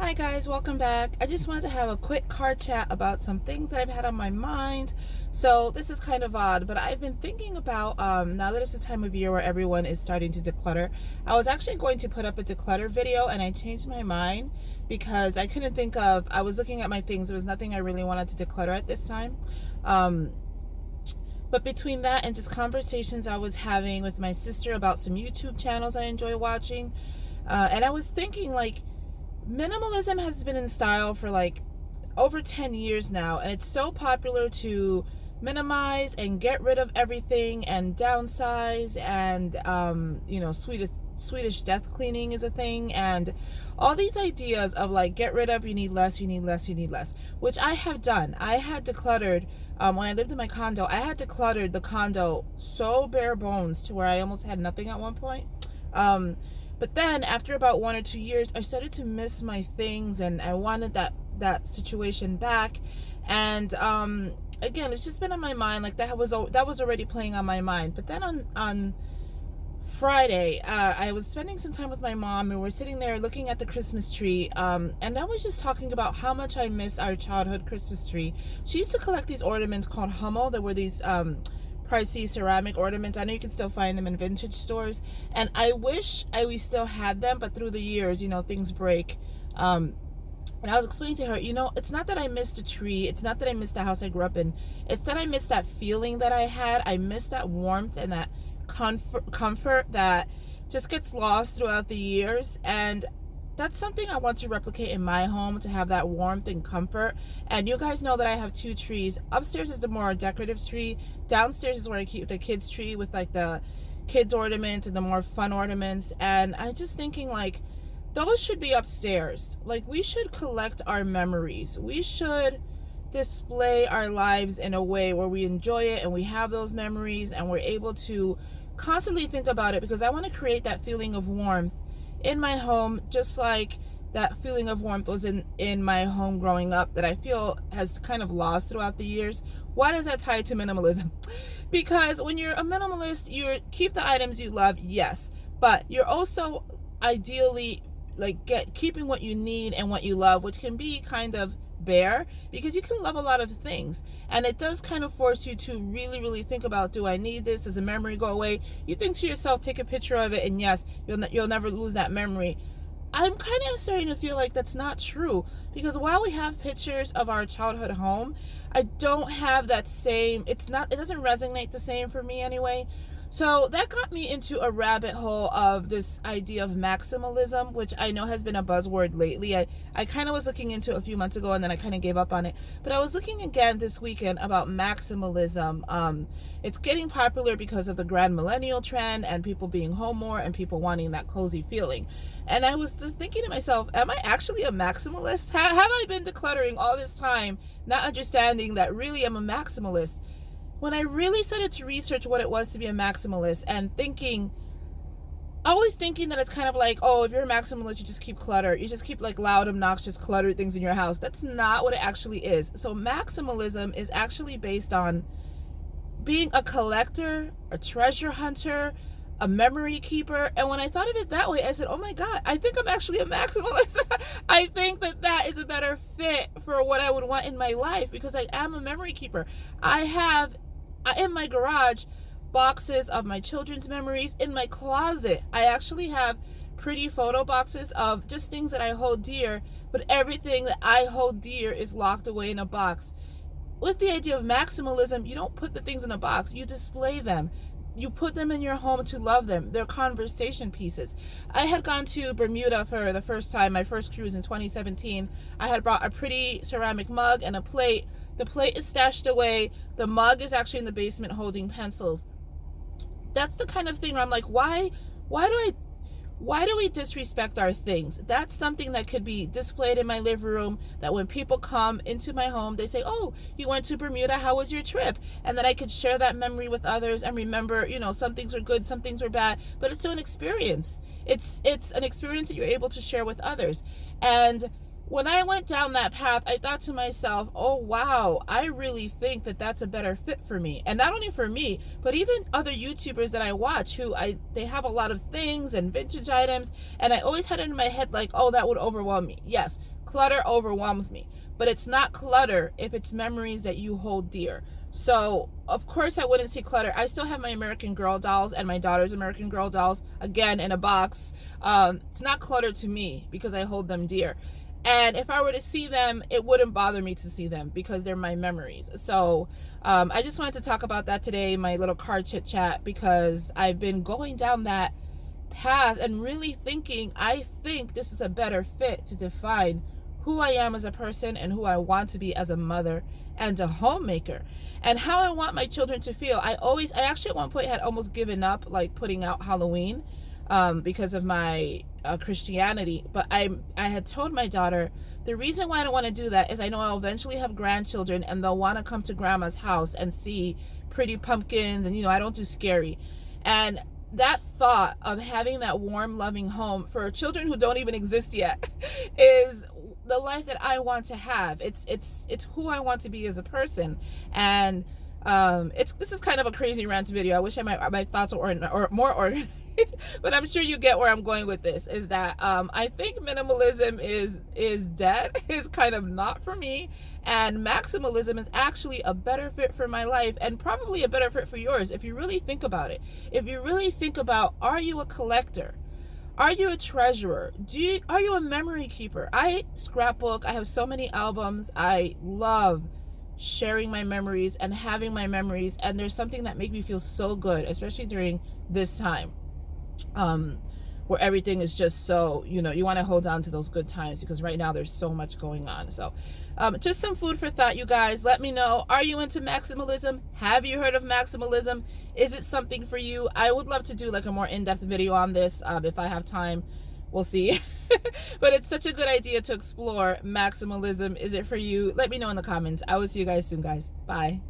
Hi guys, welcome back. I just wanted to have a quick car chat about some things that I've had on my mind. So this is kind of odd, but I've been thinking about now that it's the time of year where everyone is starting to declutter. I was actually going to put up a declutter video and I changed my mind because I couldn't think of, I was looking at my things. There was nothing I really wanted to declutter at this time. Um, but between that and just conversations I was having with my sister about some YouTube channels I enjoy watching, and I was thinking like, minimalism has been in style for like over 10 years now, and it's so popular to minimize and get rid of everything and downsize, and Swedish death cleaning is a thing, and all these ideas of like get rid of, you need less, you need less, you need less, which I have done. I had decluttered when I lived in my condo. I had decluttered the condo so bare bones to where I almost had nothing at one point. But then after about 1 or 2 years, I started to miss my things, and I wanted that situation back. And again, it's just been on my mind. Like that was already playing on my mind. But then on Friday, I was spending some time with my mom, and we're sitting there looking at the Christmas tree. And I was just talking about how much I miss our childhood Christmas tree. She used to collect these ornaments called Hummel. There were these pricey ceramic ornaments. I know you can still find them in vintage stores, and I wish we still had them, but through the years, things break. And I was explaining to her, it's not that I missed a tree, it's not that I missed the house I grew up in, it's that I missed that feeling that I had. I missed that warmth and that comfort that just gets lost throughout the years, and that's something I want to replicate in my home, to have that warmth and comfort. And you guys know that I have two trees. Upstairs is the more decorative tree. Downstairs is where I keep the kids' tree with like the kids' ornaments and the more fun ornaments. And I'm just thinking like, those should be upstairs. Like, we should collect our memories. We should display our lives in a way where we enjoy it and we have those memories and we're able to constantly think about it, because I want to create that feeling of warmth in my home, just like that feeling of warmth was in my home growing up, that I feel has kind of lost throughout the years. Why does that tie to minimalism? Because when you're a minimalist, you keep the items you love, yes, but you're also ideally like keeping what you need and what you love, which can be kind of bare, because you can love a lot of things, and it does kind of force you to really think about, do I need this? Does the memory go away? You think to yourself, take a picture of it, and yes, you'll never lose that memory. I'm kind of starting to feel like that's not true, because while we have pictures of our childhood home, I don't have that same, it doesn't resonate the same for me anyway. So that got me into a rabbit hole of this idea of maximalism, which I know has been a buzzword lately. I kind of was looking into it a few months ago, and then I kind of gave up on it. But I was looking again this weekend about maximalism. It's getting popular because of the grand millennial trend and people being home more and people wanting that cozy feeling. And I was just thinking to myself, am I actually a maximalist? Have I been decluttering all this time, not understanding that really I'm a maximalist? When I really started to research what it was to be a maximalist, and always thinking that it's kind of like, oh, if you're a maximalist, you just keep clutter. You just keep like loud, obnoxious, cluttered things in your house. That's not what it actually is. So maximalism is actually based on being a collector, a treasure hunter, a memory keeper. And when I thought of it that way, I said, oh my God, I think I'm actually a maximalist. I think that is a better fit for what I would want in my life, because I am a memory keeper. I have in my garage boxes of my children's memories. In my closet, I actually have pretty photo boxes of just things that I hold dear, but everything that I hold dear is locked away in a box. With the idea of maximalism, you don't put the things in a box, you display them. You put them in your home to love them. They're conversation pieces. I had gone to Bermuda for the first time, my first cruise in 2017. I had brought a pretty ceramic mug and a plate. The plate is stashed away. The mug is actually in the basement holding pencils. That's the kind of thing where I'm like, why do we disrespect our things? That's something that could be displayed in my living room, that when people come into my home, they say, oh, you went to Bermuda, how was your trip? And that I could share that memory with others and remember, some things are good, some things are bad, but it's still an experience. It's an experience that you're able to share with others. And when I went down that path, I thought to myself, oh wow, I really think that that's a better fit for me. And not only for me, but even other YouTubers that I watch who they have a lot of things and vintage items. And I always had it in my head like, oh, that would overwhelm me. Yes, clutter overwhelms me, but it's not clutter if it's memories that you hold dear. So of course I wouldn't see clutter. I still have my American Girl dolls and my daughter's American Girl dolls, again, in a box. It's not clutter to me because I hold them dear. And if I were to see them, it wouldn't bother me to see them because they're my memories. So I just wanted to talk about that today, my little car chit chat, because I've been going down that path and really thinking, I think this is a better fit to define who I am as a person and who I want to be as a mother and a homemaker, and how I want my children to feel. I actually at one point had almost given up like putting out Halloween because of my Christianity. But I had told my daughter, the reason why I don't want to do that is I know I'll eventually have grandchildren and they'll want to come to grandma's house and see pretty pumpkins, and I don't do scary. And that thought of having that warm, loving home for children who don't even exist yet is the life that I want to have. It's who I want to be as a person. And this is kind of a crazy rant video. I wish my thoughts were more organized. But I'm sure you get where I'm going with this, is that I think minimalism is dead, is kind of not for me, and maximalism is actually a better fit for my life, and probably a better fit for yours if you really think about it. If you really think about, are you a collector? Are you a treasurer? Are you a memory keeper? I scrapbook. I have so many albums. I love sharing my memories and having my memories, and there's something that makes me feel so good, especially during this time. Where everything is just so, you want to hold on to those good times, because right now there's so much going on. So just some food for thought, you guys. Let me know, are you into maximalism? Have you heard of maximalism? Is it something for you? I would love to do like a more in-depth video on this if I have time. We'll see. But it's such a good idea to explore maximalism. Is it for you? Let me know in the comments. I will see you guys soon, guys. Bye.